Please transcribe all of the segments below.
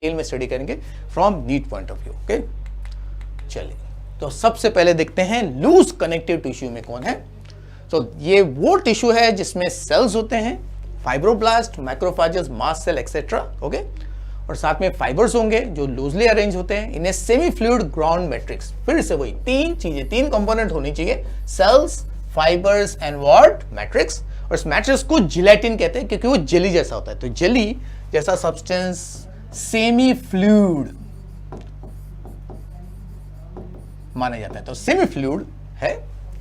Detail में study करेंगे from NEET point of view. Okay, चलिए तो सबसे पहले देखते हैं लूज कनेक्टिव टिश्यू में कौन है। तो ये वो टिश्यू है जिसमें सेल्स होते हैं, fibroblast, macrophages, mast cell etcetera. Okay, और साथ में फाइबर्स होंगे जो लूजली अरेंज होते हैं। इन्हें सेमी फ्लूइड ग्राउंड मैट्रिक्स, फिर से वही तीन चीजें, तीन कंपोनेंट होनी चाहिए, cells, fibres and what, matrix. और इस मैट्रिक्स को जिलेटिन कहते हैं क्योंकि वो जेली जैसा होता है। तो जेली जैसा सब्सटेंस सेमी फ्लूइड माना जाता है, तो सेमी फ्लूइड है।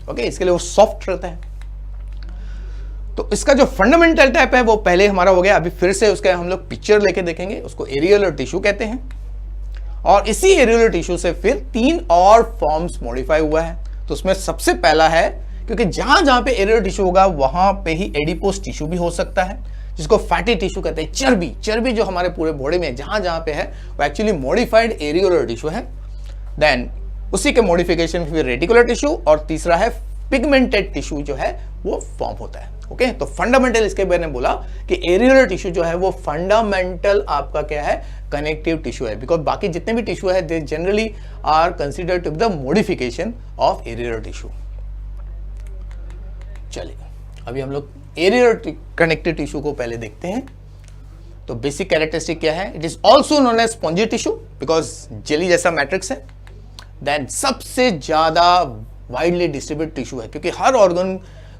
ओके, इसके लिए वो सॉफ्ट रहता है। तो इसका जो फंडामेंटल टाइप है वो पहले हमारा हो गया, अभी फिर से उसका हम लोग पिक्चर लेके देखेंगे। उसको एरियोलर टिश्यू कहते हैं, और इसी एरियोलर टिश्यू से फिर तीन और फॉर्म्स मॉडिफाई हुआ है। तो उसमें सबसे पहला है, क्योंकि जहां जहां पे एरियोलर टिश्यू होगा वहां पे ही एडिपोस टिश्यू भी हो सकता है, जिसको फैटी टिश्यू कहते हैं। चर्बी, चर्बी जो हमारे पूरे बॉडी में जहां जहां पे है वो एक्चुअली मॉडिफाइड एरियोलर टिश्यू है। देन उसी के मॉडिफिकेशन फिर रेटिकुलर टिश्यू, और तीसरा है पिगमेंटेड टिश्यू जो है वो फॉर्म होता है। ओके, तो फंडामेंटल इसके बारे में बोला कि एरियोलर टिश्यू जो है वो फंडामेंटल आपका क्या है, कनेक्टिव टिश्यू है, बिकॉज बाकी जितने भी टिश्यू है they generally are considered to be the modification of areolar tissue. चलिए अभी हम लोग एरियोलर कनेक्टिव टिश्यू को पहले देखते हैं। तो बेसिक कैरेक्टरिस्टिक क्या है, it is also known as spongy tissue because jelly जैसा मैट्रिक्स है। देन सबसे ज्यादा वाइडली डिस्ट्रीब्यूटेड टिश्यू है, क्योंकि हर ऑर्गन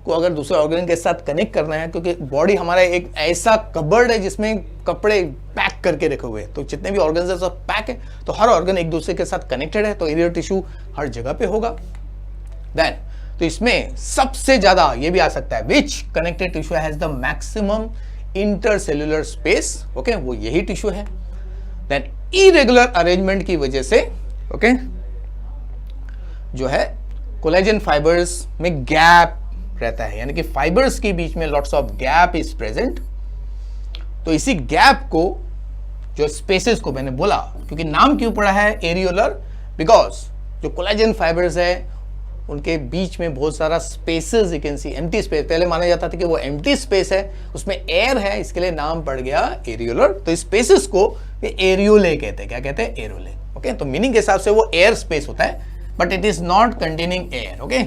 को अगर दूसरे ऑर्गन के साथ कनेक्ट करना है, क्योंकि बॉडी हमारा एक ऐसा कबर्ड है जिसमें कपड़े पैक करके रखे हुए हैं, तो जितने भी ऑर्गन है सब पैक है, तो हर ऑर्गन एक दूसरे के साथ कनेक्टेड है, तो एरियोलर टिश्यू हर जगह पे होगा। देन तो इसमें सबसे ज्यादा ये भी आ सकता है, which connected tissue has the maximum intercellular space. Okay, वो यही टिश्यू है। देन इरेगुलर अरेंजमेंट की वजह से ओके जो है कोलेजन फाइबर्स में गैप रहता है, यानी कि फाइबर्स के बीच में lots of gap is present. तो इसी गैप को, जो स्पेसेस को मैंने बोला, क्योंकि नाम क्यों पड़ा है एरियोलर, बिकॉज जो कोलेजन फाइबर्स है उनके बीच में बहुत सारा spaces, you can see empty space. पहले माना जाता था कि वो एम्प्टी स्पेस है, उसमें एयर है, इसके लिए नाम पड़ गया एरियोलर। तो इस स्पेसेस को एरियोले कहते हैं। क्या कहते हैं? एरियोले। ओके, तो मीनिंग के हिसाब से वो एयर स्पेस होता है, but it is not containing air. Okay,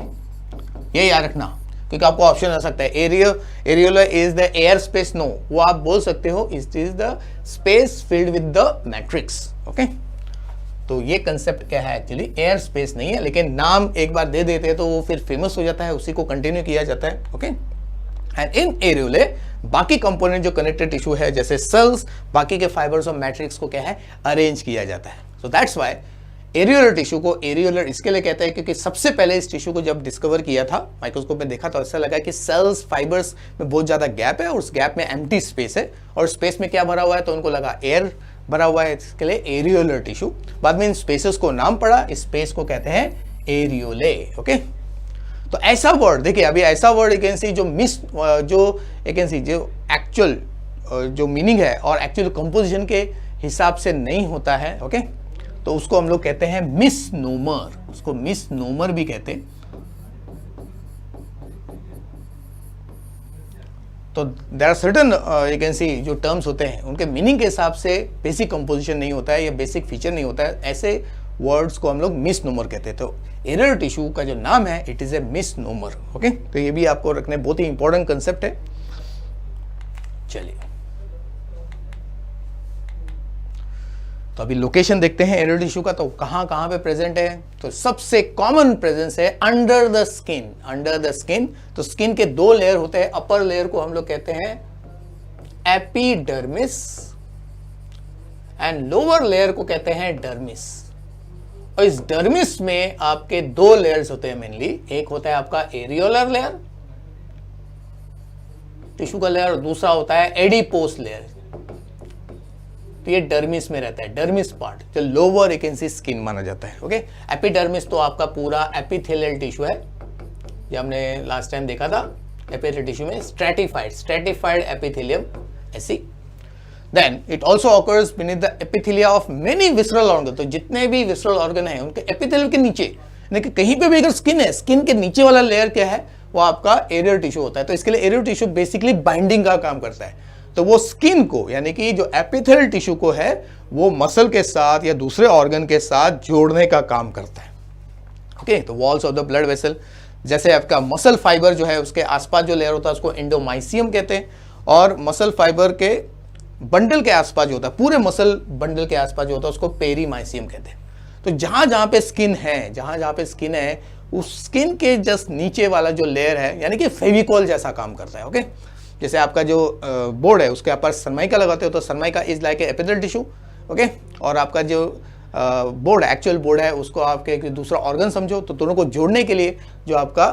ये याद रखना, क्योंकि आपको ऑप्शन आ सकता है areola is the air space. No, वो आप बोल सकते हो it is the space filled with the matrix. Okay, तो ये कंसेप्ट क्या है, एक्चुअली एयर स्पेस नहीं है, लेकिन नाम एक बार दे देते हैं तो वो फिर फेमस हो जाता है, उसी को कंटिन्यू किया जाता है। ओके, एंड इन एरियोले बाकी कंपोनेंट जो कनेक्टेड टिश्यू है जैसे सेल्स, बाकी के फाइबर्स और मैट्रिक्स को क्या है, अरेंज किया जाता है। So that's why areolar tissue को एरियोलर इसके लिए कहते हैं क्योंकि सबसे पहले इस टिश्यू को जब डिस्कवर किया था, माइक्रोस्कोप में देखा तो ऐसा लगा कि सेल्स फाइबर्स में बहुत ज्यादा गैप है और उस गैप में एम्प्टी स्पेस है, और स्पेस में क्या भरा हुआ है, तो उनको लगा एयर भरा हुआ है, इसके लिए एरियोलर टिश्यू। बाद में इन स्पेसेस को नाम पड़ा, इस स्पेस को कहते हैं एरियोले। ओके, तो ऐसा वर्ड देखिए, अभी ऐसा वर्ड यू कैन सी जो यू कैन सी जो एक्चुअल जो मीनिंग है और एक्चुअल कंपोजिशन के हिसाब से नहीं होता है। ओके, तो उसको हम लोग कहते हैं मिसनोमर, उसको मिसनोमर भी कहते हैं। तो there are certain you can see जो टर्म्स होते हैं उनके मीनिंग के हिसाब से बेसिक कंपोजिशन नहीं होता है या बेसिक फीचर नहीं होता है, ऐसे वर्ड्स को हम लोग मिसनोमर कहते हैं। तो एरियोलर टिश्यू का जो नाम है it is a misnomer. Okay, तो ये भी आपको रखने, बहुत ही इंपॉर्टेंट कंसेप्ट है। चलिए तो अभी लोकेशन देखते हैं एरियोलर टिश्यू का, तो कहां कहां पे प्रेजेंट है। तो सबसे कॉमन प्रेजेंस है under the skin. Under the skin, तो स्किन के दो लेयर होते हैं, अपर लेयर को हम लोग कहते हैं एपिडर्मिस एंड लोअर लेयर को कहते हैं डर्मिस। और इस डर्मिस में आपके दो लेयर्स होते हैं मेनली, एक होता है आपका एरियोलर लेयर टिश्यू का लेयर, और दूसरा होता है एडिपोस लेयर। तो ये डर्मिस में रहता है, डर्मिस पार्ट जो lower you can C skin माना जाता है। ओके, एपिडर्मिस तो आपका पूरा एपिथेलियल टिश्यू है, जो हमने लास्ट टाइम देखा था एपिथेलियल टिश्यू में स्ट्रेटिफाइड एपिथेलियम ऐसी। Then it also occurs beneath the epithelia of many visceral organ. तो जितने भी विसरल ऑर्गन है उनके एपिथेलियम के नीचे, यानी कि कहीं पे भी अगर स्किन है, स्किन के नीचे वाला लेयर क्या है, वो आपका एरियोलर टिश्यू होता है। तो इसके लिए एरियोलर टिश्यू बेसिकली बाइंडिंग का काम करता है। तो वो स्किन को यानी कि जो एपिथेलियल टिश्यू को है वो मसल के साथ या दूसरे ऑर्गन के साथ जोड़ने का काम करता है। ओके, तो walls of the blood vessel, जैसे आपका मसल फाइबर जो है उसके आसपास जो लेयर होता है उसको एंडोमाइसियम कहते हैं, और मसल फाइबर के बंडल के आसपास जो होता है, पूरे मसल बंडल के आसपास जो होता है उसको पेरीमाइसियम कहते हैं। तो जहां जहां पे स्किन है, जहां जहां पे स्किन है, उस स्किन के जस्ट नीचे वाला जो लेयर है यानी कि फेविकॉल जैसा काम करता है। ओके, जैसे आपका जो बोर्ड है उसके ऊपर सनमाइका लगाते हो तो Sunmica is like epithelial tissue. Okay, और आपका जो बोर्ड एक्चुअल बोर्ड है उसको आपके दूसरा ऑर्गन समझो, तो दोनों को जोड़ने के लिए जो आपका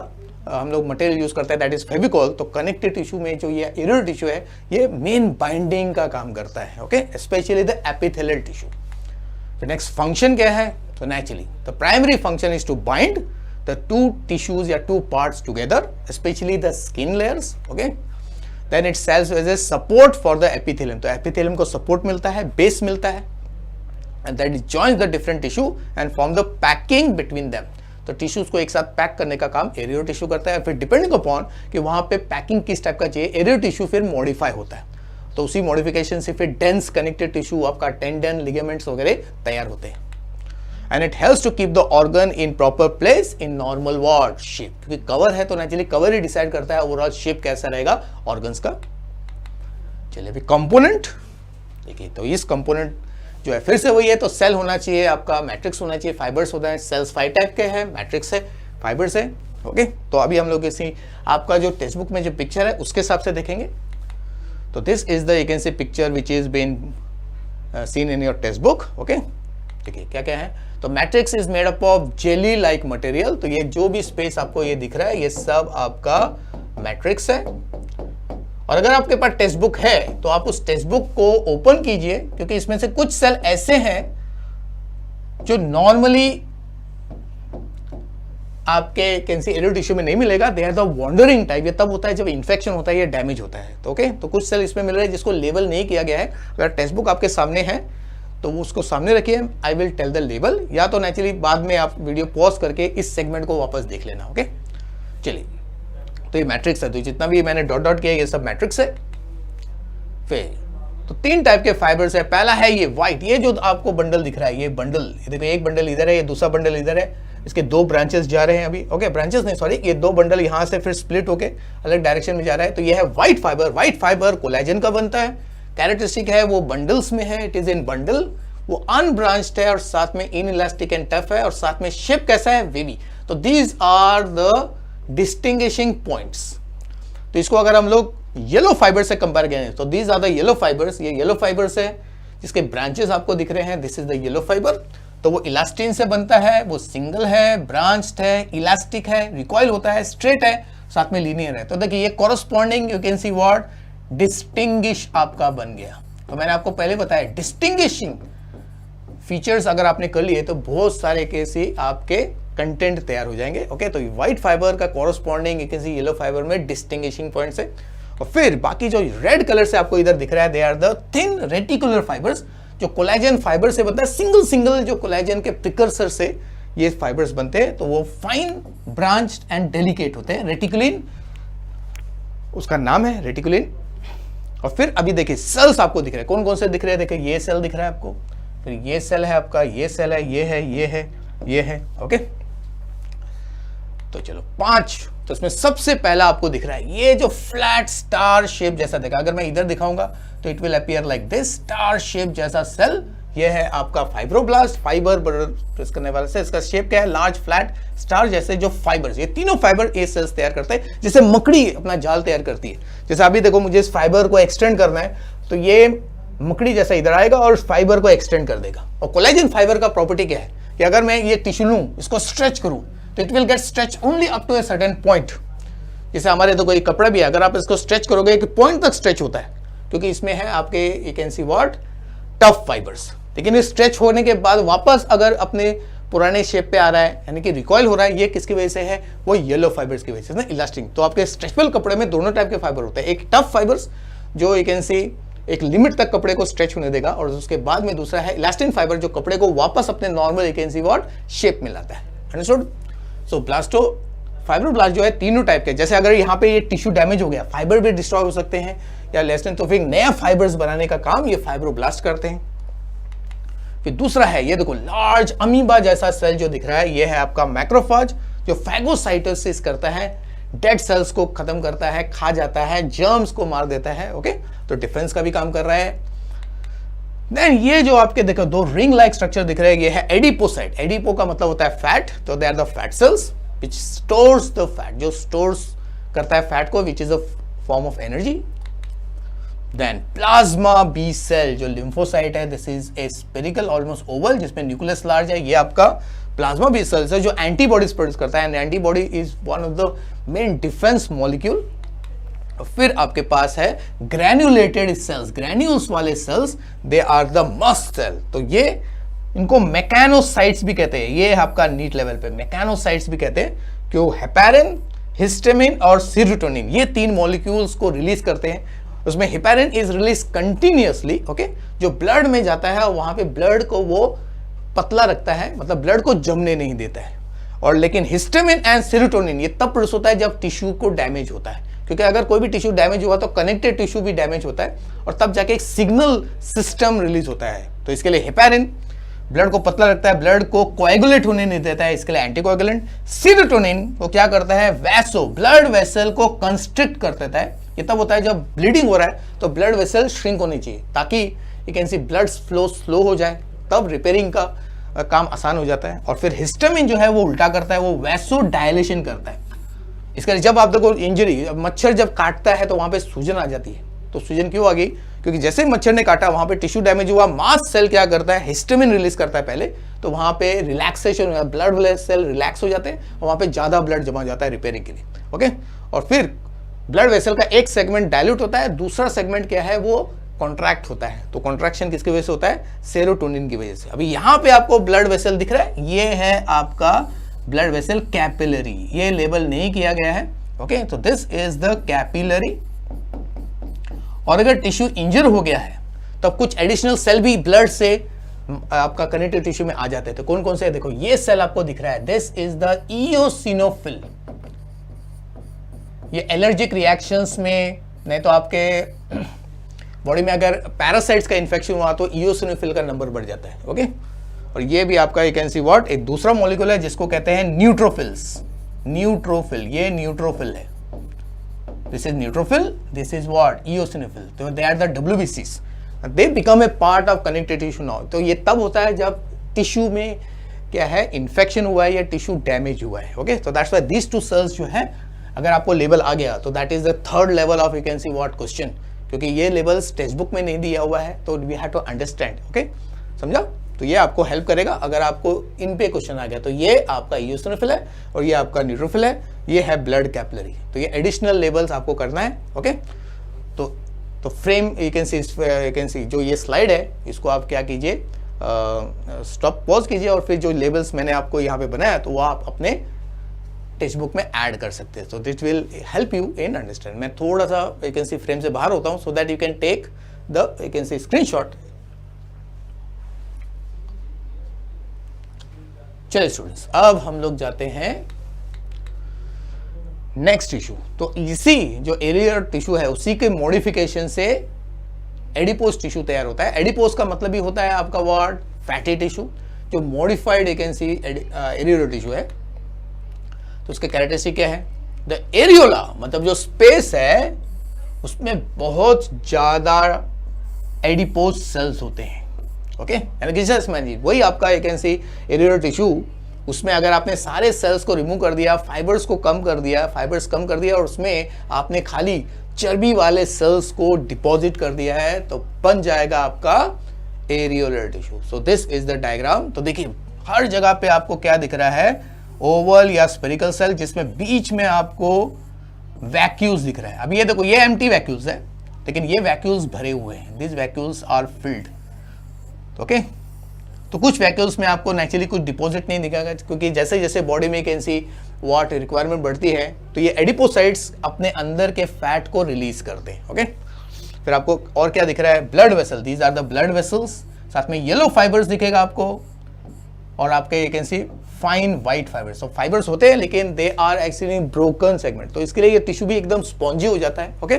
हम लोग मटेरियल यूज करते हैं दैट इज फेविकॉल। तो कनेक्टिव टिश्यू में जो ये एरियल टिश्यू है ये मेन बाइंडिंग का काम करता है। Okay, specially the epithelial tissue. तो नेक्स्ट फंक्शन क्या है? तो naturally the primary function is to bind the two tissues या two parts together, specially the skin layers. Okay, then it serves as a support for the epithelium. तो epithelium को support मिलता है, base मिलता है, and that joins the different tissue and form the packing between them. तो tissues को एक साथ पैक करने का काम एरियल टिश्यू करता है। फिर डिपेंडिंग अपॉन कि वहां पे पैकिंग किस टाइप का चाहिए, एरियल टिश्यू फिर मॉडिफाई होता है। तो उसी मॉडिफिकेशन से फिर डेंस कनेक्टेड टिश्यू, आपका टेंडन, लिगामेंट्स वगैरह तैयार होते हैं। And it helps to keep the organ in proper place in normal ward shape, क्योंकि कवर है तो नेचुरली कवर ही डिसाइड करता है ओवरऑल शेप कैसा रहेगा ऑर्गन्स का। चलिए अभी कंपोनेंट देखिए, तो इस कंपोनेंट जो है फिर से वही है, तो सेल होना चाहिए, आपका मैट्रिक्स होना चाहिए, फाइबर्स होता है। सेल्स 5 टाइप के हैं, मैट्रिक्स है, फाइबर्स है। ओके, तो अभी हम लोग इसी आपका जो टेक्स्ट बुक में जो पिक्चर है उसके हिसाब से देखेंगे। तो this is the you can say picture which is been seen in your text book. Okay, देखिए क्या क्या है। तो matrix is made up of jelly like material. तो ये जो भी स्पेस आपको ये दिख रहा है ये सब आपका मैट्रिक्स है। और अगर आपके पास टेक्स्ट बुक है तो आप उस टेक्स्ट बुक को ओपन कीजिए, क्योंकि इसमें से कुछ सेल ऐसे हैं जो नॉर्मली आपके कैंसी एरियल टिश्यू में नहीं मिलेगा। They are the wandering type. ये तब होता है जब इन्फेक्शन होता है या डैमेज होता है। तो ओके, तो कुछ सेल इसमें मिल रहे हैं जिसको लेबल नहीं किया गया है। अगर टेक्स्ट बुक आपके सामने है तो उसको सामने रखिए, I will tell the label, या तो नेचुरली बाद में आप वीडियो पॉज करके इस सेगमेंट को वापस देख लेना। ओके, चलिए, तो ये मैट्रिक्स है, तो जितना भी मैंने डॉट डॉट किया ये सब मैट्रिक्स है। फिर तो 3 टाइप के फाइबर्स है। पहला है ये व्हाइट, ये जो आपको बंडल दिख रहा है, ये बंडल, ये देखो एक बंडल इधर है, ये दूसरा बंडल इधर है, इसके 2 ब्रांचेस जा रहे हैं अभी। ओके, ब्रांचेस नहीं सॉरी, ये 2 बंडल यहां से फिर स्प्लिट होके अलग डायरेक्शन में जा रहा है। तो ये है white fibre. White fibre collagen का बनता है, कैरेक्टरिस्टिक है वो बंडल्स में है, इट इज इन बंडल, वो अनब्रांच्ड है और साथ में इनइलास्टिक एंड टफ है, और साथ में शेप कैसा है, वेवी। तो these are the distinguishing points. तो इसको अगर हम लोग येलो फाइबर से कंपेयर करें तो these are the yellow fibres. ये येलो फाइबर्स है जिसके ब्रांचेस आपको दिख रहे हैं, this is the yellow fibre. तो वो इलास्टिन से बनता है, वो सिंगल है, ब्रांच्ड है, इलास्टिक है, रिकॉइल होता है, स्ट्रेट है, साथ में लीनियर है। तो देखिए ये corresponding you can C word distinguish आपका बन गया। तो मैंने आपको पहले बताया डिस्टिंग्विशिंग फीचर्स अगर आपने कर लिए तो बहुत सारे कैसे आपके कंटेंट तैयार हो जाएंगे। ओके, तो व्हाइट फाइबर का corresponding you can C yellow fibre में डिस्टिंग्विशिंग पॉइंट्स है। और फिर बाकी जो रेड कलर से आपको इधर दिख रहा है, they are the thin reticular fibres, जो कोलेजन फाइबर से बनता है। सिंगल सिंगल जो कोलेजन के प्रिकर्सर से ये फाइबर्स बनते हैं, तो वो फाइन ब्रांच्ड एंड डेलिकेट होते हैं। रेटिकुलिन उसका नाम है, रेटिकुलिन। और फिर अभी देखिए सेल्स आपको दिख रहे हैं, कौन कौन से दिख रहे हैं, देखिए ये सेल दिख रहा है आपको, फिर ये सेल है आपका, ये सेल है, ये है, ये है, ये है। ओके, तो चलो 5। तो इसमें सबसे पहला आपको दिख रहा है ये जो फ्लैट स्टार शेप जैसा देखा, अगर मैं इधर दिखाऊंगा तो it will appear like this, star shape जैसा सेल। ये है आपका फाइब्रोब्लास्ट, फाइबर प्रेस करने वाला से, इसका शेप क्या है, लार्ज फ्लैट स्टार जैसे जो फाइबर्स, ये तीनों फाइबर ए सेल्स तैयार करते हैं, जैसे मकड़ी अपना जाल तैयार करती है। जैसे अभी देखो मुझे इस फाइबर को एक्सटेंड करना है तो ये मकड़ी जैसा इधर आएगा और फाइबर को एक्सटेंड कर देगा। और कोलेजन फाइबर का प्रॉपर्टी क्या है कि अगर मैं ये टिश्यू लूं, इसको स्ट्रेच करूं, तो it will get stretch only up to a certain point. जैसे हमारे तो कोई कपड़ा भी है, अगर आप इसको स्ट्रेच करोगे एक पॉइंट तक स्ट्रेच होता है, क्योंकि इसमें है आपके you can see what tough fibres. लेकिन ये स्ट्रेच होने के बाद वापस अगर अपने पुराने शेप पे आ रहा है, यानी कि रिकॉइल हो रहा है, ये किसकी वजह से है, वो येलो फाइबर्स की वजह से ना, इलास्टिक। तो आपके स्ट्रेचेबल कपड़े में दोनों टाइप के फाइबर होते हैं, एक टफ फाइबर्स जो यू कैन सी एक लिमिट तक कपड़े को स्ट्रेच होने देगा, और उसके बाद में दूसरा है इलास्टिन फाइबर जो कपड़े को वापस अपने normal you can see what shape में लाता है। अंडरस्टूड? सो फाइब्रोब्लास्ट जो है तीनों टाइप के, जैसे अगर यहाँ पे ये टिश्यू डैमेज हो गया, फाइबर भी डिस्ट्रॉय हो सकते हैं, या इलास्टिन, तो फिर नया फाइबर्स बनाने का काम ये फाइब्रोब्लास्ट करते हैं। फिर दूसरा है ये देखो लार्ज अमीबा जैसा सेल जो दिख रहा है, ये है आपका मैक्रोफाज, जो फैगोसाइटोसिस करता है, डेड सेल्स को खत्म करता है, खा जाता है, जर्म्स को मार देता है। ओके, तो डिफेंस का भी काम कर रहा है। देन ये जो आपके देखो दो रिंग लाइक स्ट्रक्चर दिख रहे हैं, ये है एडिपोसाइट। एडिपो का मतलब होता है फैट, तो they are the fat cells which stores the fat, जो स्टोर्स करता है फैट को, which is a form of energy. Then plasma B cell जो लिम्फोसाइट है, this is a spherical almost oval जिसमें न्यूक्लियस लार्ज है, ये आपका प्लाज्मा बी सेल्स है जो एंटीबॉडीज प्रोड्यूस करता है, and antibody is one of the main defence molecule. फिर आपके पास है ग्रैन्युलेटेड सेल्स, ग्रैन्यूल्स वाले cells, they are the mast cell, तो ये इनको मैकेनोसाइट्स भी कहते हैं। ये आपका नीट लेवल पे मैकेनोसाइट्स भी कहते हैं, क्यों हेपेरिन, हिस्टामिन और सेरोटोनिन ये तीन मॉलिक्यूल्स को रिलीज करते हैं। उसमें heparin is release continuously, okay, जो ब्लड में जाता है और वहां पे ब्लड को वो पतला रखता है, मतलब ब्लड को जमने नहीं देता है। और लेकिन हिस्टामिन एंड सेरोटोनिन ये तब प्रोड्यूस होता है जब टिश्यू को डैमेज होता है, क्योंकि अगर कोई भी टिश्यू डैमेज हुआ तो कनेक्टेड टिश्यू भी डैमेज होता है और तब जाके एक सिग्नल सिस्टम रिलीज होता है। तो इसके लिए हेपेरिन ब्लड को पतला रखता है, ब्लड को कोएगुलेट होने नहीं देता है, इसके लिए एंटीकोएगुलेंट। सेरोटोनिन वो क्या करता है, वैसो ब्लड वेसल को कंस्ट्रिक्ट कर देता है। ये तब होता है जब ब्लीडिंग हो रहा है तो ब्लड वेसल श्रिंक होनी चाहिए ताकि you can C blood flow slow हो जाए, तब रिपेयरिंग का काम आसान हो जाता है। और फिर हिस्टामिन जो है वो उल्टा करता है, वो वैसो डायलेशन करता है। इसके लिए जब आप देखो इंजरी, मच्छर जब काटता है तो वहां पे सूजन आ जाती है। तो सूजन क्यों आ गई, क्योंकि जैसे मच्छर ने काटा वहां पे टिश्यू डैमेज हुआ, मास्ट सेल क्या करता है, हिस्टामिन रिलीज करता है पहले, तो वहां पे रिलैक्सेशन, ब्लड सेल रिलैक्स हो जाते हैं और वहां पे ज्यादा ब्लड जमा जाता है रिपेयरिंग के लिए। ओके, और फिर ब्लड वेसल का एक सेगमेंट डायल्यूट होता है, दूसरा सेगमेंट क्या है वो कॉन्ट्रैक्ट होता है। तो कॉन्ट्रैक्शन किसकी वजह से होता है, सेरोटोनिन की वजह से। अभी यहाँ पे आपको ब्लड वेसल दिख रहा है, ये है आपका ब्लड वेसल कैपिलरी, ये लेबल नहीं किया गया है। ओके, तो दिस इज द कैपिलरी। और अगर टिश्यू इंजर हो गया है तब कुछ एडिशनल सेल भी ब्लड से आपका कनेक्टिव टिश्यू में आ जाते हैं। तो कौन कौन से, देखो ये सेल आपको दिख रहा है, दिस इज द इओसिनोफिल। ये एलर्जिक रिएक्शंस में, नहीं तो आपके बॉडी में अगर पैरासाइट्स का इन्फेक्शन हुआ तो इओसिनोफिल का नंबर बढ़ जाता है। ओके, और ये भी आपका यू कैन सी व्हाट, एक दूसरा मॉलिक्यूल है जिसको कहते हैं न्यूट्रोफिल्स। न्यूट्रोफिल, ये न्यूट्रोफिल है, this is neutrophil, this is what, eosinophil. तो दे आर द डब्ल्यूबीसीज, they become a part of connective tissue now. तो ये तब होता है जब टिश्यू में क्या है, इन्फेक्शन हुआ है या टिश्यू डैमेज हुआ है। ओके, तो that's why these two cells जो है, अगर आपको लेबल आ गया तो that is the third level of you can see what question, क्योंकि ये लेवल्स टेक्स्ट बुक में नहीं दिया हुआ है, तो we have to understand. Okay, समझा? तो ये आपको हेल्प करेगा अगर आपको इन पे क्वेश्चन आ गया। तो ये आपका इओसिनोफिल है और ये आपका न्यूट्रोफिल है, ये है ब्लड कैपिलरी। तो ये एडिशनल लेवल्स आपको करना है। ओके, तो फ्रेम यू कैन सी जो ये स्लाइड है इसको आप क्या कीजिए, स्टॉप पॉज कीजिए और फिर जो लेवल्स मैंने आपको यहाँ पे बनाया तो वो आप अपने टेक्स्ट बुक में ऐड कर सकते हैं। So this will help you in understand. मैं थोड़ा सा यू कैन सी फ्रेम से बाहर होता हूँ so that you can take the you can see screenshot. चलिए स्टूडेंट्स, अब हम लोग जाते हैं नेक्स्ट टिश्यू। तो इसी जो एरियर टिश्यू है उसी के मॉडिफिकेशन से एडिपोज टिश्यू तैयार होता है। एडिपोज का मतलब ही होता है आपका वर्ड फैटी टिश्यू, जो modified you can C arrear tissue है। तो उसके कैरेक्टरिस्टिक क्या है, द एरियोला मतलब जो स्पेस है उसमें बहुत ज्यादा एडिपोज सेल्स होते हैं। ओके, वही आपका you can C arrear tissue, उसमें अगर आपने सारे सेल्स को रिमूव कर दिया, फाइबर्स को कम कर दिया, फाइबर्स कम कर दिया और उसमें आपने खाली चर्बी वाले सेल्स को डिपॉजिट कर दिया है तो बन जाएगा आपका areolar tissue. So this is the diagram. तो देखिए हर जगह पे आपको क्या दिख रहा है, ओवल या स्फेरिकल सेल जिसमें बीच में आपको वैक्यूल्स दिख रहा है। अभी ये देखो ये एम्प्टी वैक्यूल्स है लेकिन ये वैक्यूल्स भरे हुए हैं, this vacuoles are filled. Okay, तो कुछ वैक्यूल्स में आपको नेचुरली कुछ डिपॉजिट नहीं दिखेगा क्योंकि जैसे जैसे बॉडी में कैन सी वाट रिक्वायरमेंट बढ़ती है तो ये एडिपोसाइट्स अपने अंदर के फैट को रिलीज करते हैं। ओके, फिर आपको और क्या दिख रहा है, blood vessel, these are the blood vessels, साथ में येलो फाइबर्स दिखेगा आपको और आपके you can see fine white fibres. तो फाइबर्स होते हैं लेकिन they are actually broken segment, तो इसके लिए ये टिश्यू भी एकदम स्पॉन्जी हो जाता है। ओके,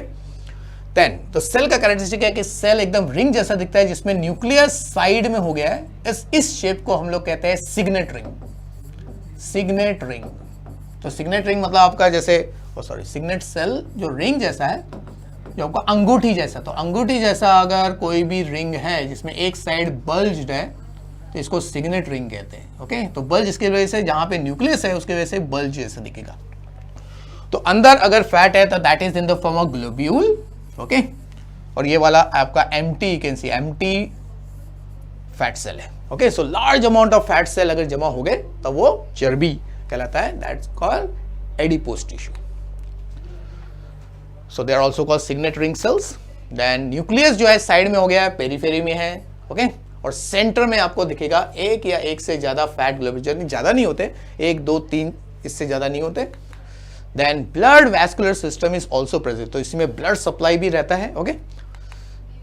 देन तो सेल का कैरेक्टरिस्टिक है कि सेल एकदम रिंग जैसा दिखता है जिसमें न्यूक्लियस साइड में हो गया है। इस शेप को हम लोग कहते हैं सिग्नेट रिंग। सिग्नेट रिंग, तो सिग्नेट रिंग मतलब आपका जैसे सिग्नेट सेल जो रिंग जैसा है, जो आपका अंगूठी जैसा, तो अंगूठी जैसा अगर कोई भी रिंग है जिसमें एक साइड बल्ज्ड है तो इसको सिग्नेट रिंग कहते हैं। ओके, तो बल्ज इसकी वजह से जहां पे न्यूक्लियस है उसकी वजह से बल्ज जैसा दिखेगा। तो अंदर अगर फैट है तो that is in the form of globule. Okay, और ये वाला आपका empty, you can see empty fat cell है। Okay, so large amount of fat cell अगर जमा हो गए तब वो चर्बी कहलाता है, that's called adipose tissue. So they are also called signet ring cells. Then nucleus जो है साइड में हो गया है, पेरीफेरी में है। ओके, और सेंटर में आपको दिखेगा एक या एक से ज्यादा फैट ग्लोब्यूल, ज्यादा नहीं होते, 1 2 3 इससे ज्यादा नहीं होते। Then blood vascular system is also present, तो इसमें ब्लड सप्लाई भी रहता है। Okay,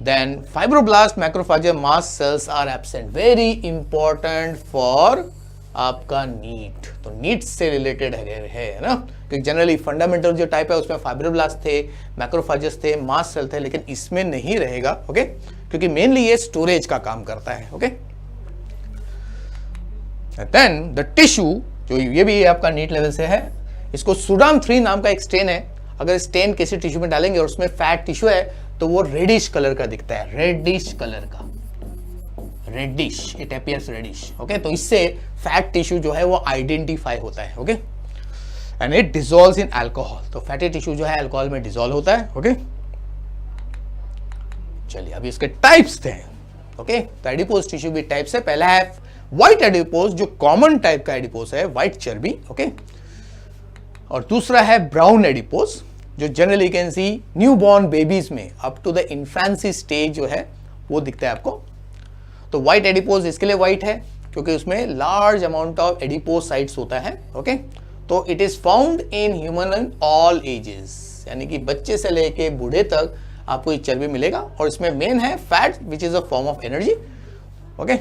then fibroblast, macrophage, mast cells are absent, very important for आपका नीट। तो नीट से रिलेटेड है ना, क्योंकि जनरली फंडामेंटल जो टाइप है उसमें फाइब्रोब्लास्ट थे, मैक्रोफेजेस थे, मास्ट सेल थे, लेकिन इसमें नहीं रहेगा। ओके, क्योंकि मेनली ये स्टोरेज का काम करता है। ओके, देन द टिश्यू, जो ये भी आपका नीट लेवल से है, इसको सुडाम 3 नाम का एक स्टेन है। अगर स्टेन किसी टिश्यू में डालेंगे और उसमें फैट टिश्यू है तो वो रेडिश कलर का दिखता है, रेडिश कलर का, reddish, it appears reddish. Okay, तो इससे फैट टिश्यू जो है वो आइडेंटिफाई होता है। Okay, and it dissolves in alcohol, तो फैटी टिश्यू जो है अल्कोहल में डिसॉल्व होता है। ओके, चलिए अभी इसके टाइप्स थे। ओके, तो एडिपोज टिश्यू भी टाइप्स है। पहला है व्हाइट एडिपोज, जो कॉमन टाइप का एडिपोज है, व्हाइट चर्बी। ओके, और दूसरा है ब्राउन एडिपोज, जो generally can see newborn babies में up to the infancy stage जो है वो दिखता है आपको। तो व्हाइट एडिपोज इसके लिए व्हाइट है क्योंकि उसमें लार्ज अमाउंट ऑफ एडिपोसाइट्स होता है। ओके, तो it is found in human in all ages, यानी कि बच्चे से लेके बूढ़े तक आपको ये चर्बी मिलेगा। और इसमें मेन है fat which is a form of energy. Okay,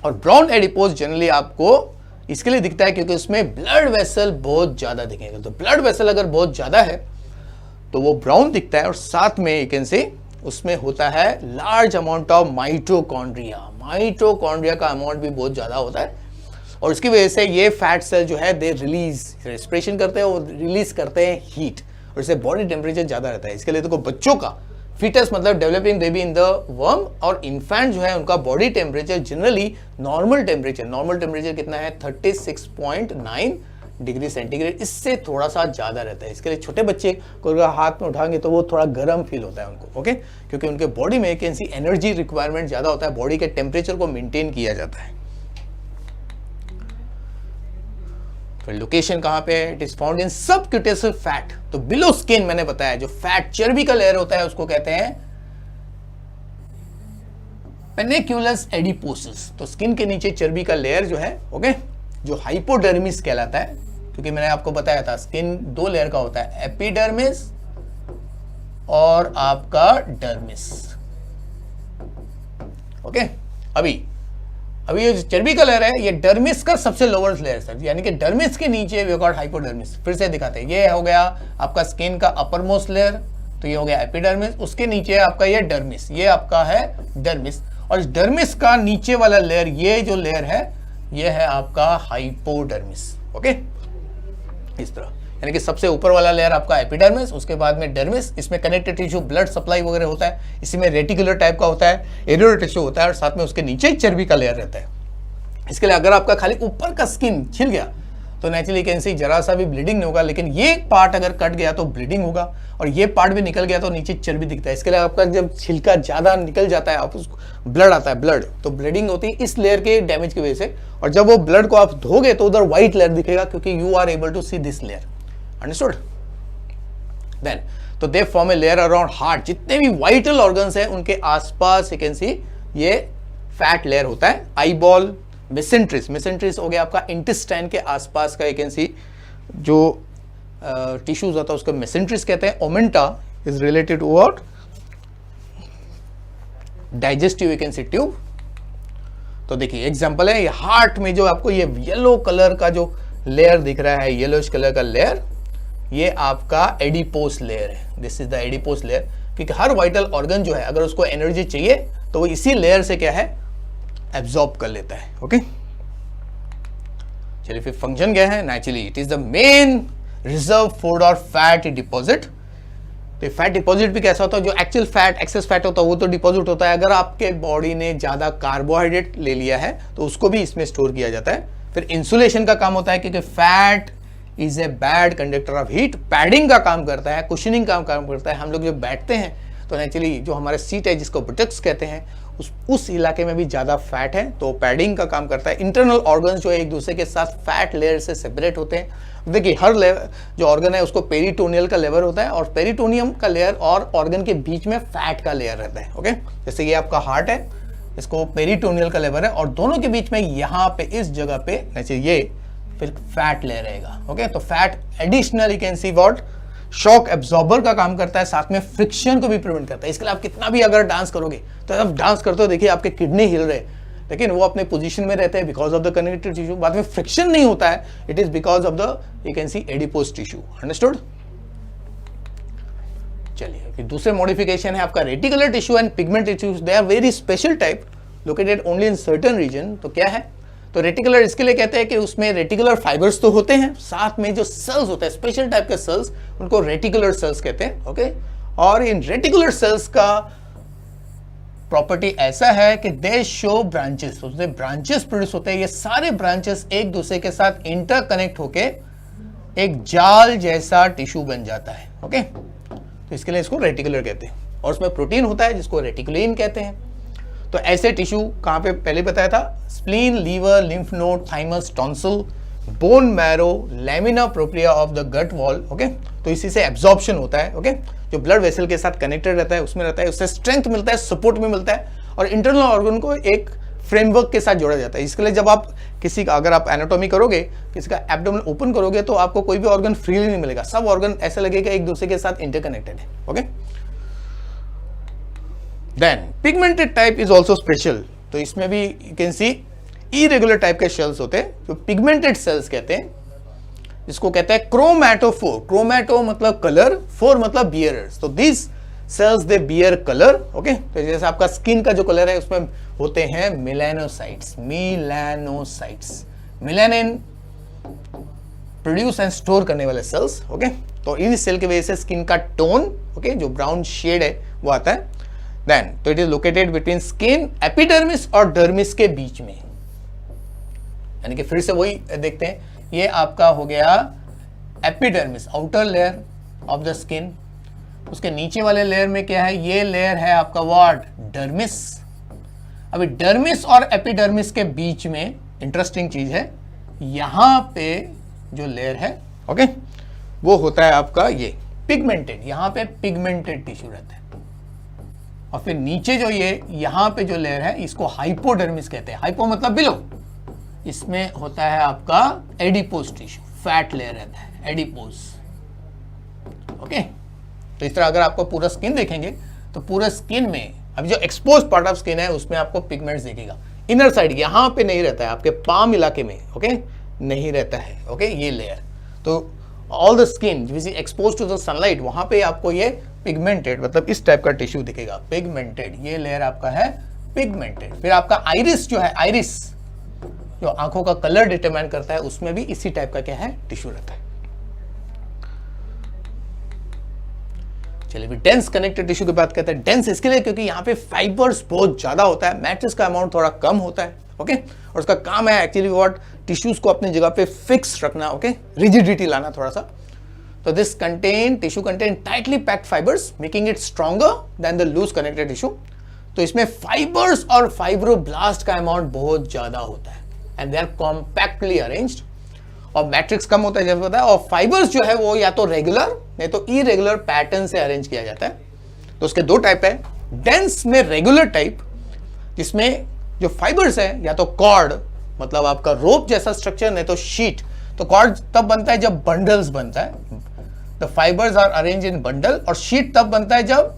और ब्राउन एडिपोज जनरली आपको इसके लिए दिखता है क्योंकि उसमें ब्लड वेसल बहुत ज्यादा दिखेंगे। तो ब्लड वेसल अगर बहुत ज्यादा है तो वो ब्राउन दिखता है, और साथ में यू कैन से उसमें होता है large amount of mitochondria. Mitochondria का अमाउंट भी बहुत ज्यादा होता है, और इसकी वजह से ये फैट सेल जो है दे रिलीज, रेस्पिरेशन करते हैं और रिलीज करते हैं हीट, और इससे बॉडी टेम्परेचर ज्यादा रहता है। इसके लिए देखो बच्चों का फीटस मतलब developing baby in the worm और इन्फेंट जो है उनका body temperature generally normal temperature कितना है 36.9 डिग्री सेंटीग्रेड, इससे थोड़ा सा ज्यादा रहता है। इसके लिए छोटे बच्चे को अगर हाथ में उठाएंगे तो वो थोड़ा गर्म फील होता है उनको। ओके, क्योंकि उनके बॉडी में कैसी एनर्जी रिक्वायरमेंट ज्यादा होता है, बॉडी के टेम्परेचर को मेंटेन किया जाता है। लोकेशन कहां पे है? It is found in subcutaneous fat, तो बिलो स्किन मैंने बताया जो फैट चर्बी का लेयर होता है उसको कहते हैं पेनिकुलस एडिपोसिस। तो स्किन के नीचे चर्बी का लेयर जो है, ओके, जो हाइपोडर्मिस कहलाता है, क्योंकि मैंने आपको बताया था स्किन 2 लेयर का होता है, एपिडर्मिस और आपका डर्मिस। ओके, अभी ये जो चर्बी का लेयर है ये डर्मिस का सबसे लोअर लेयर सर, यानी कि डर्मिस के नीचे वी गॉट हाइपोडर्मिस। फिर से दिखाते हैं, ये हो गया आपका स्किन का अपर मोस्ट लेयर, तो ये हो गया एपिडर्मिस, उसके नीचे आपका ये डर्मिस, ये आपका है डर्मिस, और डर्मिस का नीचे वाला लेयर, ये जो लेयर है ये है आपका हाइपोडर्मिस। ओके, इस तरह, यानी कि सबसे ऊपर वाला लेयर आपका एपिडर्मिस, उसके बाद में डर्मिस, इसमें कनेक्टिव टिश्यू, ब्लड सप्लाई वगैरह होता है, इसमें रेटिकुलर टाइप का होता है, एरियोल टिश्यू होता है, और साथ में उसके नीचे चर्बी का लेयर रहता है। इसके लिए अगर आपका खाली ऊपर का स्किन छिल गया तो नेचुरली कैन सी जरा सा भी ब्लीडिंग नहीं होगा, लेकिन ये पार्ट अगर कट गया तो ब्लीडिंग होगा, और ये पार्ट भी निकल गया तो नीचे चर्बी दिखता है। इसके लिए आपका जब छिलका ज्यादा निकल जाता है, आप उसको ब्लड आता है, ब्लड तो ब्लीडिंग होती है इस लेयर के डैमेज की वजह से, और जब वो ब्लड को आप धोगे तो उधर व्हाइट लेयर दिखेगा क्योंकि you are able to see this layer. Understood? Then तो they form a layer around heart, जितने भी वाइटल ऑर्गन्स हैं उनके आसपास यू कैन सी ये फैट लेयर होता है। आईबॉल, मेसेंट्रिस हो गया आपका इंटेस्टाइन के आसपास का, यू कैन सी जो टिश्यूज होता है उसको मेसेंट्रिस कहते हैं। Omenta is related to what? Digestive you can see tube. तो देखिए एग्जांपल है, ये हार्ट में जो आपको ये येलो कलर का जो लेयर दिख रहा है, येलोइश कलर का लेयर, ये आपका एडिपोस लेयर है। This is the adipose layer क्योंकि हर वाइटल ऑर्गन जो है अगर उसको एनर्जी चाहिए तो वो इसी लेयर से क्या है, एब्जॉर्ब कर लेता है। ओके, चलिए फिर फंक्शन क्या है, naturally it is the main reserve food और फैट डिपॉजिट। तो फैट डिपॉजिट भी कैसा होता है, जो एक्चुअल फैट एक्सेस फैट होता है वो तो डिपॉजिट होता है, अगर आपके बॉडी ने ज्यादा कार्बोहाइड्रेट ले लिया है तो उसको भी इसमें स्टोर किया जाता है। फिर इंसुलेशन का काम होता है, क्योंकि fat is a bad conductor of heat, padding का काम करता है, कुशनिंग का काम करता है। हम लोग जब बैठते हैं तो नेचुरली जो हमारे सीट है जिसको बुटक्स कहते हैं उस इलाके में भी ज़्यादा फैट है तो पैडिंग का काम करता है। इंटरनल ऑर्गन्स जो है एक दूसरे के साथ फैट लेयर से सेपरेट होते हैं। देखिए हर लेयर जो ऑर्गन है उसको पेरिटोनियल का लेयर होता है और पेरिटोनियम का लेयर और ऑर्गन के बीच में फैट का लेयर रहता है। ओके, जैसे ये आपका हार्ट है, इसको पेरिटोनियल का लेयर है और दोनों के बीच में यहाँ पे इस जगह पे नेचुरली ये फिर फैट लेयर रहेगा। ओके, तो fat additional you can see what shock absorber का काम करता है, साथ में फ्रिक्शन को भी प्रिवेंट करता है। इसके लिए आप कितना भी अगर डांस करोगे तो आप डांस करते हो देखिए आपके किडनी हिल रहे लेकिन वो अपने पोजीशन में रहते हैं because of the connective tissue. बाद में फ्रिक्शन नहीं होता है, it is because of the you can see adipose tissue. Understood. चलिए फिर दूसरे मॉडिफिकेशन है आपका reticular tissue and pigment tissues, they are very special type located only in certain region. तो क्या है, तो रेटिकुलर इसके लिए कहते हैं कि उसमें रेटिकुलर फाइबर्स तो होते हैं, साथ में जो सेल्स होते हैं स्पेशल टाइप के सेल्स उनको रेटिकुलर सेल्स कहते हैं। ओके, और इन रेटिकुलर सेल्स का प्रॉपर्टी ऐसा है कि दे शो ब्रांचेस, उसमें ब्रांचेस प्रोड्यूस होते हैं। ये सारे ब्रांचेस एक दूसरे के साथ इंटरकनेक्ट होके एक जाल जैसा टिश्यू बन जाता है। ओके, तो इसके लिए इसको रेटिकुलर कहते हैं और उसमें प्रोटीन होता है जिसको रेटिकुलिन कहते हैं। तो ऐसे टिश्यू कहाँ पे पहले बताया था, spleen, liver, lymph node, thymus, tonsil, bone marrow, lamina propria of the gut wall. Okay, तो इसी से एब्जॉर्प्शन होता है। ओके, जो ब्लड वेसल के साथ कनेक्टेड रहता है उसमें रहता है, उससे स्ट्रेंथ मिलता है, सपोर्ट भी मिलता है और इंटरनल ऑर्गन को एक फ्रेमवर्क के साथ जोड़ा जाता है। इसके लिए जब आप किसी का अगर आप एनाटॉमी करोगे, किसी का एब्डोमेन ओपन करोगे तो आपको कोई भी ऑर्गन फ्रीली नहीं मिलेगा, सब ऑर्गन ऐसा लगेगा एक दूसरे के साथ इंटरकनेक्टेड है। Okay, then pigmented type is also special. तो इसमें भी you can see irregular type के सेल्स होते हैं जो पिगमेंटेड सेल्स कहते हैं, जिसको कहते हैं क्रोमैटोफोर। क्रोमैटो मतलब कलर, फोर मतलब बियरर्स। तो this cells they bear colour. Okay, तो जैसे आपका स्किन का जो कलर है उसमें होते हैं melanocytes. Melanocytes melanin produce and store करने वाले सेल्स। ओके, तो इन सेल की वजह से स्किन का टोन ओके जो ब्राउन शेड है वो आता है। देन तो it is located between skin, epidermis और डर्मिस के बीच में, यानी कि फिर से वही देखते हैं, ये आपका हो गया epidermis, outer layer of the skin. उसके नीचे वाले लेयर में क्या है, ये लेयर है आपका व्हाट, डर्मिस। अभी डर्मिस और एपिडर्मिस के बीच में इंटरेस्टिंग चीज है, यहां पे जो लेयर है ओके वो होता है आपका ये पिगमेंटेड, यहां पे पिगमेंटेड टिश्यू रहता है। और फिर नीचे जो ये यहां पे जो लेयर है इसको हाइपोडर्मिस कहते हैं। हाइपो मतलब बिलो, इसमें होता है आपका एडिपोज टिश्यू, फैट लेयर रहता है एडिपोज। ओके, तो इस तरह अगर आपको पूरा स्किन देखेंगे तो पूरा स्किन में अभी जो एक्सपोज पार्ट ऑफ स्किन है उसमें आपको पिगमेंट्स दिखेगा। इनर साइड यहां पे नहीं रहता है, आपके पाम इलाके में ओके नहीं रहता है। ओके, ये लेयर तो all the skin which is expose to the sunlight वहां पे आपको ये पिगमेंटेड मतलब इस टाइप का टिश्यू दिखेगा, पिगमेंटेड। ये लेयर आपका है पिगमेंटेड। फिर आपका आइरिस जो है, आइरिस जो आंखों का कलर डिटरमाइन करता है उसमें भी इसी टाइप का क्या है टिश्यू रहता है। चलिए फिर डेंस कनेक्टेड टिश्यू की बात करते हैं। डेंस इसके लिए क्योंकि यहाँ पे फाइबर्स बहुत ज्यादा होता है, मैट्रिक्स का अमाउंट थोड़ा कम होता है। ओके, और उसका काम है एक्चुअली व्हाट, टिश्यूज को अपनी जगह पे फिक्स रखना। ओके, रिजिडिटी लाना थोड़ा सा। तो this tissue contain tightly packed fibres making it stronger than the loose connected tissue. तो इसमें फाइबर्स और फाइब्रोब्लास्ट का अमाउंट बहुत ज्यादा होता है and they are compactly arranged. और मैट्रिक्स कम होता है जैसे बताया, और फाइबर्स जो है वो या तो रेगुलर नहीं तो इरेगुलर पैटर्न से अरेंज किया जाता है। तो उसके दो टाइप है, डेंस में रेगुलर टाइप जिसमें जो फाइबर्स है या तो कॉर्ड मतलब आपका रोप जैसा स्ट्रक्चर नहीं तो शीट। तो कॉर्ड तब बनता है जब बंडल्स बनता है, the fibres are arrange in bundle. और शीट तब बनता है जब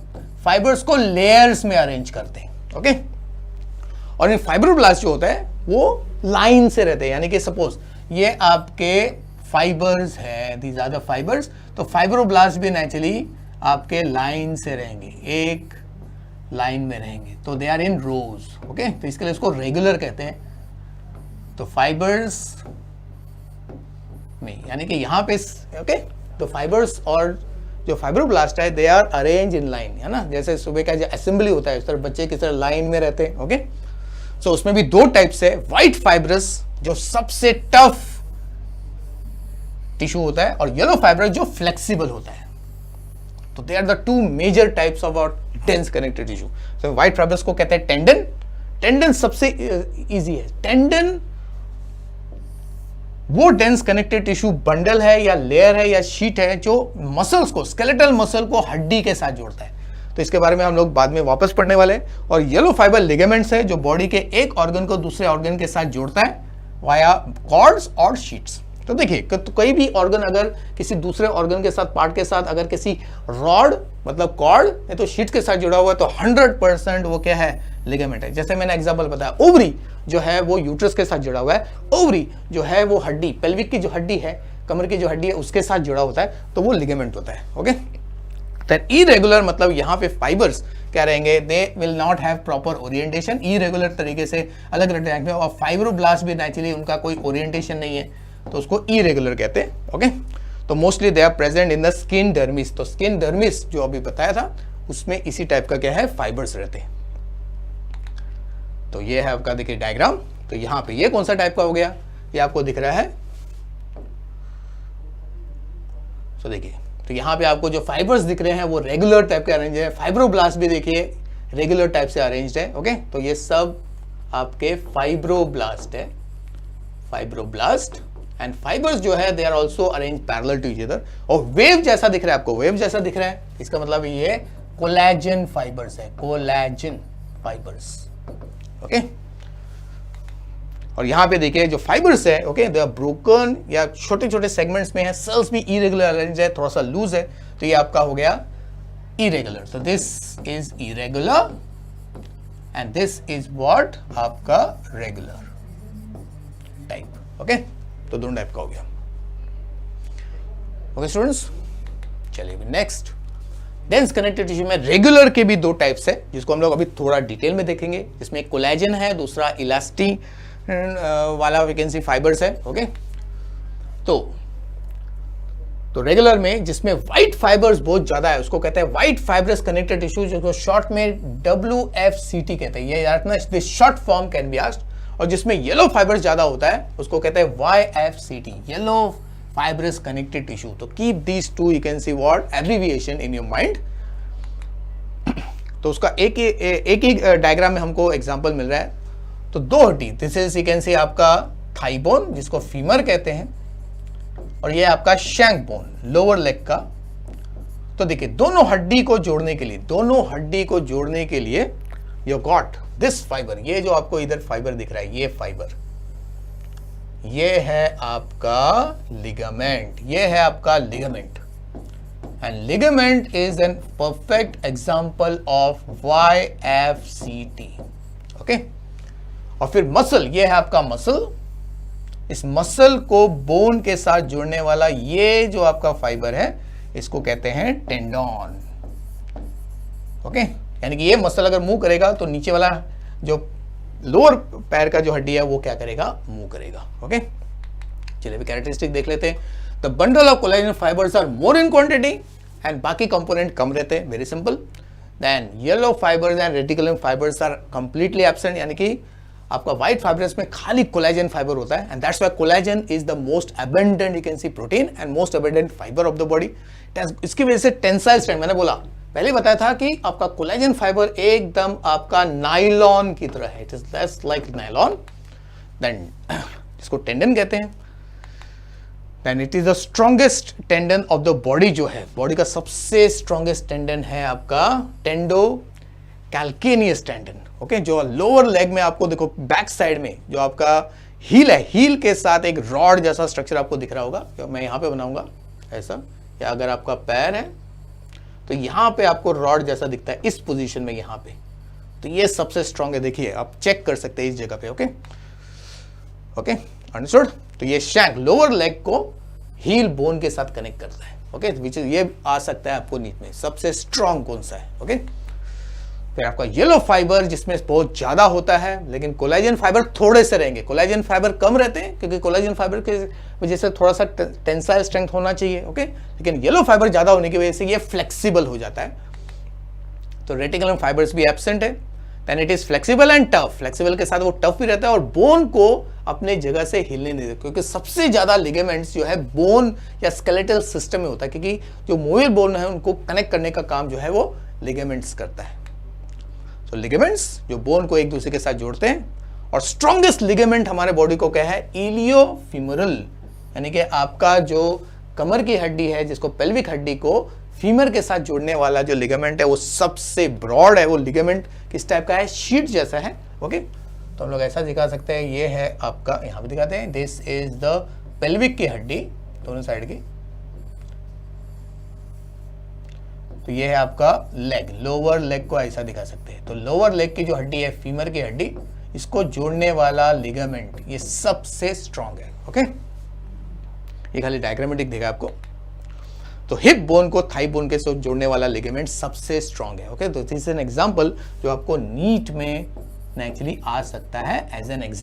फाइबर्स को लेयर्स में अरेंज करते हैं। ओके, और इन फाइब्रोब्लास्ट जो होता है वो लाइन से रहते हैं, यानी कि सपोज ये आपके फाइबर्स है, दीज आर द फाइबर्स। तो फाइब्रोब्लास्ट भी नेचुरली आपके लाइन से रहेंगे, एक लाइन में रहेंगे, तो they are in rose. Okay, तो इसके लिए इसको रेगुलर कहते हैं। तो फाइबर्स में यानी कि यहाँ पे ओके, तो फाइबर्स और जो फाइब्रोब्लास्ट है they are arrange in line, है ना, जैसे सुबह का जो असेंबली होता है इस तरह बच्चे किस तरह लाइन में रहते हैं। ओके, सो उसमें भी दो टाइप्स है, व्हाइट फाइब्रस जो सबसे टफ टिश्यू होता है और येलो फाइब्रस जो फ्लेक्सिबल होता है। तो they are the two major types of our dense connected tissue. तो व्हाइट फाइब्रस को कहते हैं टेंडन। टेंडन सबसे इजी है। टेंडन वो डेंस कनेक्टेड टिश्यू बंडल है या लेयर है या शीट है जो मसल्स को, स्केलेटल मसल को हड्डी के साथ जोड़ता है। तो इसके बारे में हम लोग बाद में वापस पढ़ने वाले हैं। और येलो फाइबर लिगामेंट्स है जो बॉडी के एक ऑर्गन को दूसरे ऑर्गन के साथ जोड़ता है वाया कॉर्ड्स और शीट्स। तो देखिए तो कोई भी ऑर्गन अगर किसी दूसरे ऑर्गन के साथ, पार्ट के साथ अगर किसी रॉड मतलब कॉर्ड तो शीट के साथ जुड़ा हुआ है तो 100% वो क्या है, लिगामेंट है। जैसे मैंने एग्जांपल बताया, ओवरी जो है वो यूट्रस के साथ जुड़ा हुआ है, ओवरी जो है वो हड्डी, पेल्विक की जो हड्डी है, कमर की जो हड्डी है उसके साथ जुड़ा होता है, तो वो लिगामेंट होता है। ओके, देन इरेगुलर मतलब यहाँ पे फाइबर्स क्या रहेंगे, they will not have proper orientation, irregular तरीके से अलग अलग टाइप में, और फाइब्रोब्लास्ट भी नेचुरली उनका कोई ओरिएंटेशन नहीं है तो उसको इरेगुलर कहते हैं। ओके, तो mostly they are present in the skin dermis. तो स्किन डर्मिस जो अभी बताया था उसमें इसी टाइप का क्या है, फाइबर्स रहते हैं। तो ये है आपका देखिए डायग्राम। तो यहाँ पे ये कौन सा टाइप का हो गया, ये आपको दिख रहा है। तो देखिए, तो यहाँ पे आपको जो फाइबर्स दिख रहे हैं वो रेगुलर टाइप के अरेंज है। फाइब्रोब्लास्ट भी देखिए रेगुलर टाइप से अरेंज्ड है। ओके, तो ये सब आपके फाइब्रोब्लास्ट है, फाइब्रोब्लास्ट। एंड फाइबर्स जो है they are also arrange parallel to each other. और वेव जैसा दिख रहा है आपको, वेव जैसा दिख रहा है, इसका मतलब ये कोलेजन फाइबर्स है, कोलेजन फाइबर्स। ओके, और यहां पे देखिए जो फाइबर्स है, ओके, दे आर ब्रोकन या छोटे छोटे सेगमेंट्स में है। सेल्स भी इरेगुलर अरेंज है, थोड़ा सा लूज है, तो ये आपका हो गया इरेगुलर। तो this is irregular and this is what आपका रेगुलर टाइप। ओके, तो दोनों टाइप का हो गया। ओके स्टूडेंट्स, चलिए नेक्स्ट, डेंस कनेक्टेड टिश्यू में रेगुलर के भी दो टाइप्स है जिसको हम लोग अभी थोड़ा डिटेल में देखेंगे। इसमें कोलेजन है, दूसरा इलास्टिन वाला वैकेंसी फाइबर्स है। ओके, तो रेगुलर में जिसमें व्हाइट फाइबर्स बहुत ज्यादा है उसको कहते हैं व्हाइट फाइबरस कनेक्टेड टिश्यू, जिसको शॉर्ट में WFCT कहते हैं। ये याद रखना, this short form can be asked. और जिसमें येलो फाइबर्स ज्यादा होता है उसको कहते हैं YFCT, yellow fibrous connected tissue. तो keep these two, you can see what abbreviation in your mind. तो उसका एक ही डायग्राम में हमको एग्जांपल मिल रहा है। तो दो हड्डी, दिस इज यू कैन सी आपका थाई बोन जिसको फीमर कहते हैं, और ये आपका शैंक बोन लोअर लेग का। तो देखिए दोनों हड्डी को जोड़ने के लिए, दोनों हड्डी को जोड़ने के लिए यू गॉट दिस फाइबर। ये जो आपको इधर फाइबर दिख रहा है, ये फाइबर, ये है आपका लिगामेंट, ये है आपका ligament. And ligament is an perfect example of YFCT। Okay, और फिर मसल, ये है आपका मसल। इस मसल को बोन के साथ जोड़ने वाला ये जो आपका फाइबर है इसको कहते हैं टेंडन। ओके, यानी कि ये मसल अगर मूव करेगा तो नीचे वाला जो लोअर पैर का जो हड्डी है वो क्या करेगा, मूव करेगा। ओके, चलिए अभी कैरेक्टरिस्टिक देख लेते हैं। The bundle of collagen fibres are more in quantity and बाकी कंपोनेंट कम रहते हैं, very simple. Then yellow fibres and reticulum fibres are completely absent, यानी कि आपका व्हाइट फाइबर्स में खाली कोलेजन फाइबर होता है। And that's why collagen is the most abundant, you can C protein and most abundant fibre of the body. इसकी वजह से टेंसाइल स्ट्रेंथ, मैंने बोला पहले बताया था कि आपका कोलेजन फाइबर एकदम आपका नायलॉन की तरह है, it is just like nylon. Then इसको टेंडन कहते हैं। Then it is the strongest tendon of the body, जो है बॉडी का सबसे स्ट्रॉन्गेस्ट टेंडन है आपका टेंडो कैल्केनियस टेंडन। ओके, जो लोअर लेग में आपको देखो बैक साइड में जो आपका हील है, हील के साथ एक रॉड जैसा स्ट्रक्चर आपको दिख रहा होगा, तो मैं यहां पे बनाऊंगा ऐसा, या अगर आपका पैर है तो यहां पे आपको रॉड जैसा दिखता है इस पोजीशन में यहां पे, तो ये सबसे स्ट्रॉन्ग है। देखिए आप चेक कर सकते हैं इस जगह पे। Okay okay, understood. तो ये शैंक लोअर लेग को हील बोन के साथ कनेक्ट करता है। ओके, विच ये आ सकता है आपको नीट में, सबसे स्ट्रॉन्ग कौन सा है। ओके, फिर आपका येलो फाइबर जिसमें बहुत ज्यादा होता है, लेकिन कोलेजन फाइबर थोड़े से रहेंगे, कोलेजन फाइबर कम रहते हैं क्योंकि कोलेजन फाइबर की वजह से थोड़ा सा टेंसाइल स्ट्रेंथ होना चाहिए। ओके, लेकिन येलो फाइबर ज्यादा होने की वजह से ये फ्लेक्सिबल हो जाता है। तो रेटिकुलम फाइबर्स भी एब्सेंट है। Then it is flexible and tough, flexible के साथ वो टफ भी रहता है और बोन को अपने जगह से हिलने नहीं देता, क्योंकि सबसे ज्यादा लिगामेंट्स जो है बोन या स्केलेटल सिस्टम में होता है, क्योंकि जो मूवेबल बोन है उनको कनेक्ट करने का काम जो है वो लिगामेंट्स करता है। तो लिगामेंट्स जो बोन को एक दूसरे के साथ जोड़ते हैं, और स्ट्रॉन्गेस्ट लिगामेंट हमारे बॉडी को क्या है, इलियोफीमोरल, यानी कि आपका जो कमर की हड्डी है जिसको पेल्विक हड्डी को फीमर के साथ जोड़ने वाला जो लिगामेंट है वो सबसे ब्रॉड है। वो लिगामेंट किस टाइप का है, शीट जैसा है। ओके, तो हम लोग ऐसा दिखा सकते हैं, ये है आपका, यहां पे दिखाते हैं, दिस इज द पेल्विक की हड्डी दोनों साइड की। तो ये है आपका लेग, लोअर लेग को ऐसा दिखा सकते हैं। तो लोअर लेग की जो हड्डी है, फीमर की हड्डी, इसको जोड़ने वाला लिगामेंट ये सबसे स्ट्रॉन्ग है। ओके, ये खाली डायग्रामेटिक दिखा आपको। तो हिप बोन को थाई बोन के साथ जोड़ने वाला लिगामेंट सबसे स्ट्रॉन्ग है। ओके, तो दिस इज एन एग्जांपल जो आपको नीट में एक्चुअली आ सकता है एज एन एग्जाम्पल।